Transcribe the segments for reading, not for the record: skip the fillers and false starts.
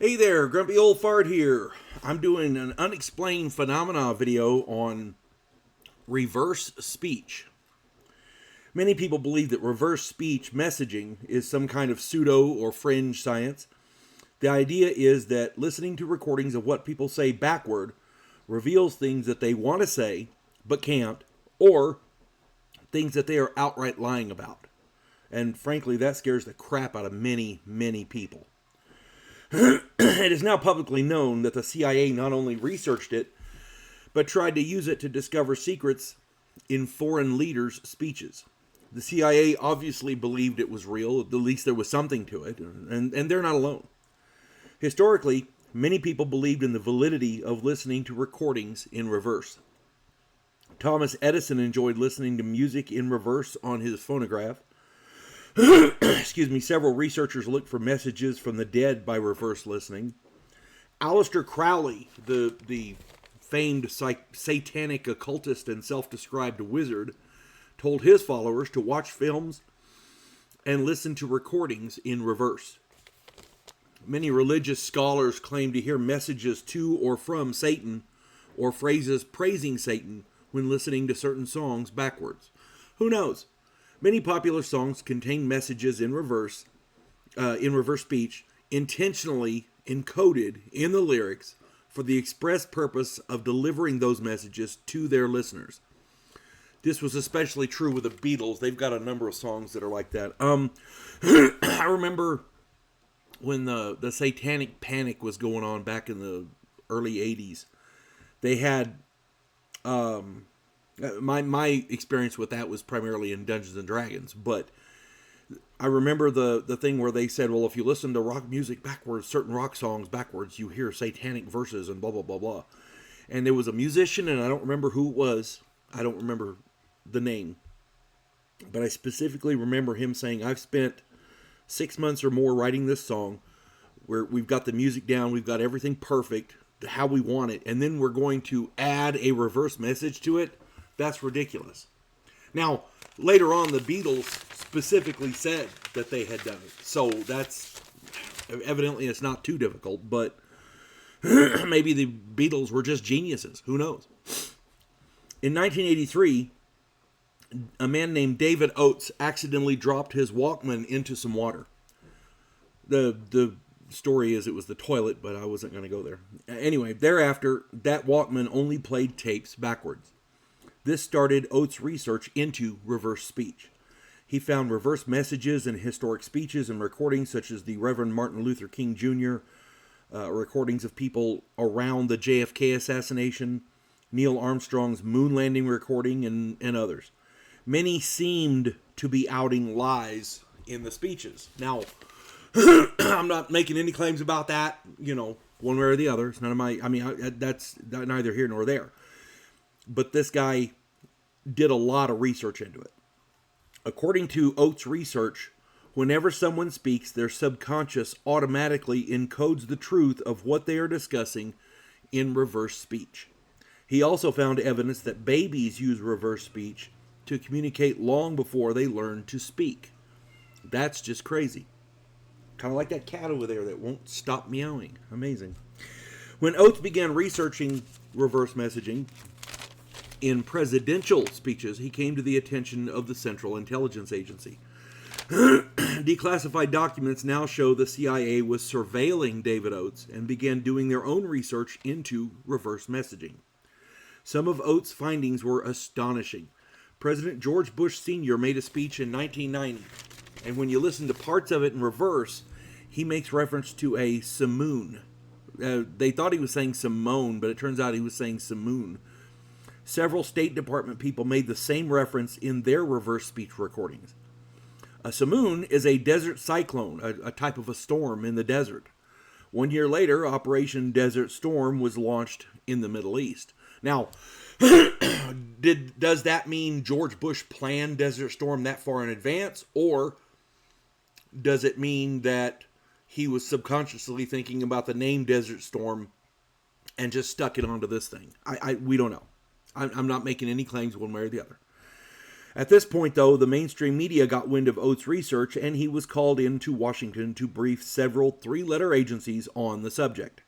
Hey there, Grumpy Old Fart here. I'm doing an Unexplained Phenomena video on reverse speech. Many people believe that reverse speech messaging is some kind of pseudo or fringe science. The idea is that listening to recordings of what people say backward reveals things that they want to say but can't, or things that they are outright lying about. And frankly, that scares the crap out of many, many people. It is now publicly known that the CIA not only researched it, but tried to use it to discover secrets in foreign leaders' speeches. The CIA obviously believed it was real, at least there was something to it, and they're not alone. Historically, many people believed in the validity of listening to recordings in reverse. Thomas Edison enjoyed listening to music in reverse on his phonograph. Several researchers looked for messages from the dead by reverse listening. Aleister Crowley, the famed satanic occultist and self-described wizard, told his followers to watch films and listen to recordings in reverse. Many religious scholars claim to hear messages to or from Satan or phrases praising Satan when listening to certain songs backwards. Who knows? Many popular songs contain messages in reverse speech, intentionally encoded in the lyrics for the express purpose of delivering those messages to their listeners. This was especially true with the Beatles. They've got a number of songs that are like that. I remember when the Satanic Panic was going on back in the early 80s. They had... My experience with that was primarily in Dungeons and Dragons, but I remember the thing where they said, well, if you listen to rock music backwards, certain rock songs backwards, you hear satanic verses and blah, blah, blah, blah. And there was a musician, and I don't remember who it was. I don't remember the name. But I specifically remember him saying, I've spent 6 months or more writing this song where we've got the music down, we've got everything perfect, how we want it, and then we're going to add a reverse message to it. That's ridiculous. Now, later on, the Beatles specifically said that they had done it. So that's, evidently it's not too difficult, but maybe the Beatles were just geniuses. Who knows? In 1983, a man named David Oates accidentally dropped his Walkman into some water. The story is it was the toilet, but I wasn't going to go there. Anyway, thereafter, that Walkman only played tapes backwards. This started Oates' research into reverse speech. He found reverse messages in historic speeches and recordings such as the Reverend Martin Luther King Jr., recordings of people around the JFK assassination, Neil Armstrong's moon landing recording, and others. Many seemed to be outing lies in the speeches. Now, I'm not making any claims about that, one way or the other. It's none of my, that's neither here nor there. But this guy did a lot of research into it. According to Oates' research, whenever someone speaks, their subconscious automatically encodes the truth of what they are discussing in reverse speech. He also found evidence that babies use reverse speech to communicate long before they learn to speak. That's just crazy. Kind of like that cat over there that won't stop meowing. Amazing. When Oates began researching reverse messaging in presidential speeches, he came to the attention of the Central Intelligence Agency. Declassified documents now show the CIA was surveilling David Oates and began doing their own research into reverse messaging. Some of Oates' findings were astonishing. President George Bush Sr. made a speech in 1990, and when you listen to parts of it in reverse, he makes reference to a simoon. They thought he was saying Simone, but it turns out he was saying simoon. Several State Department people made the same reference in their reverse speech recordings. A simoon is a desert cyclone, a type of a storm in the desert. 1 year later, Operation Desert Storm was launched in the Middle East. Now, does that mean George Bush planned Desert Storm that far in advance? Or does it mean that he was subconsciously thinking about the name Desert Storm and just stuck it onto this thing? We don't know. I'm not making any claims one way or the other. At this point, though, the mainstream media got wind of Oates' research, and he was called into Washington to brief several three-letter agencies on the subject.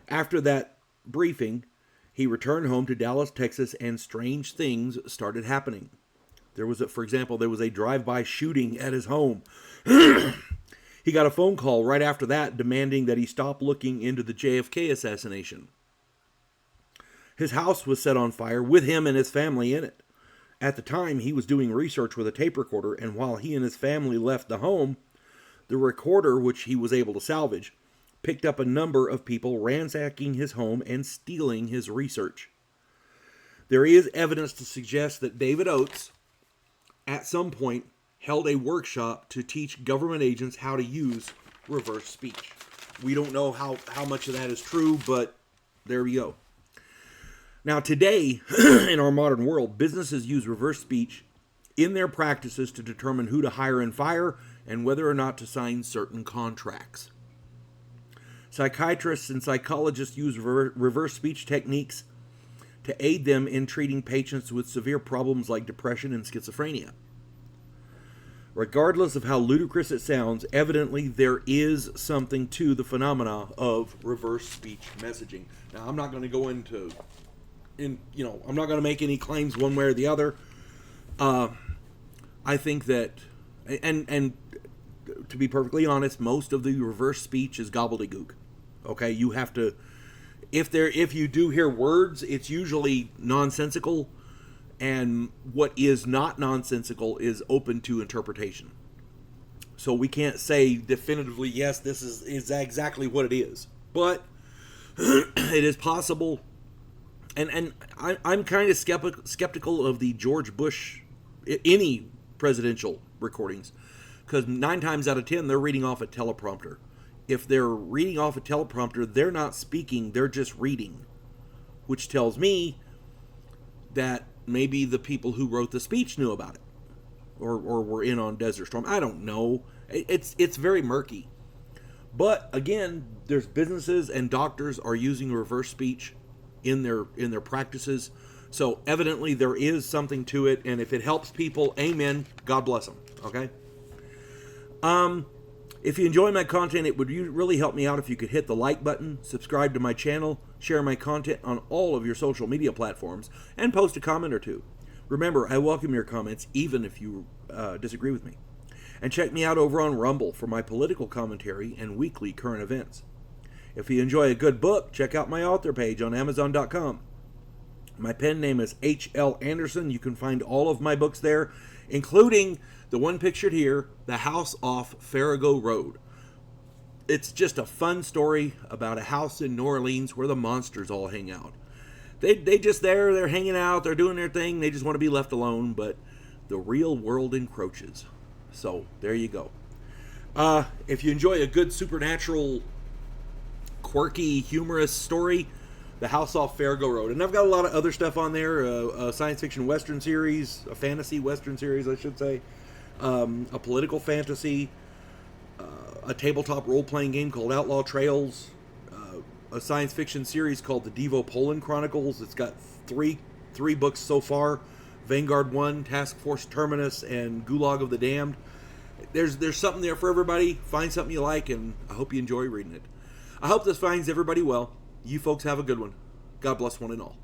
After that briefing, he returned home to Dallas, Texas, and strange things started happening. For example, there was a drive-by shooting at his home. He got a phone call right after that demanding that he stop looking into the JFK assassination. His house was set on fire with him and his family in it. At the time, he was doing research with a tape recorder, and while he and his family left the home, the recorder, which he was able to salvage, picked up a number of people ransacking his home and stealing his research. There is evidence to suggest that David Oates, at some point, held a workshop to teach government agents how to use reverse speech. We don't know how much of that is true, but there we go. Now today, in our modern world, businesses use reverse speech in their practices to determine who to hire and fire and whether or not to sign certain contracts. Psychiatrists and psychologists use reverse speech techniques to aid them in treating patients with severe problems like depression and schizophrenia. Regardless of how ludicrous it sounds, evidently there is something to the phenomena of reverse speech messaging. Now, I'm not going to go I'm not going to make any claims one way or the other. I think that, and to be perfectly honest, most of the reverse speech is gobbledygook. Okay, you have to, if you do hear words, it's usually nonsensical. And what is not nonsensical is open to interpretation. So we can't say definitively, yes, this is exactly what it is. But it is possible. And I'm kind of skeptical of the George Bush, any presidential recordings. Because 9 times out of 10, they're reading off a teleprompter. If they're reading off a teleprompter, they're not speaking, they're just reading. Which tells me that maybe the people who wrote the speech knew about it, or were in on Desert Storm. I don't know. It's very murky. But again, there's businesses and doctors are using reverse speech in their practices. So evidently there is something to it, and if it helps people, amen. God bless them. Okay. If you enjoy my content, it would really help me out if you could hit the like button, subscribe to my channel, share my content on all of your social media platforms, and post a comment or two. Remember, I welcome your comments, even if you disagree with me. And check me out over on Rumble for my political commentary and weekly current events. If you enjoy a good book, check out my author page on Amazon.com. My pen name is H.L. Anderson. You can find all of my books there, including the one pictured here, The House Off Farrago Road. It's just a fun story about a house in New Orleans where the monsters all hang out. They just they're hanging out, they're doing their thing, they just want to be left alone, but the real world encroaches. So, there you go. If you enjoy a good supernatural, quirky, humorous story, The House Off Farrago Road. And I've got a lot of other stuff on there, a science fiction western series, a fantasy western series, I should say, a political fantasy, a tabletop role-playing game called Outlaw Trails, a science fiction series called the Devo Poland Chronicles. It's got three books so far, Vanguard 1, Task Force Terminus, and Gulag of the Damned. There's something there for everybody. Find something you like, and I hope you enjoy reading it. I hope this finds everybody well. You folks have a good one. God bless one and all.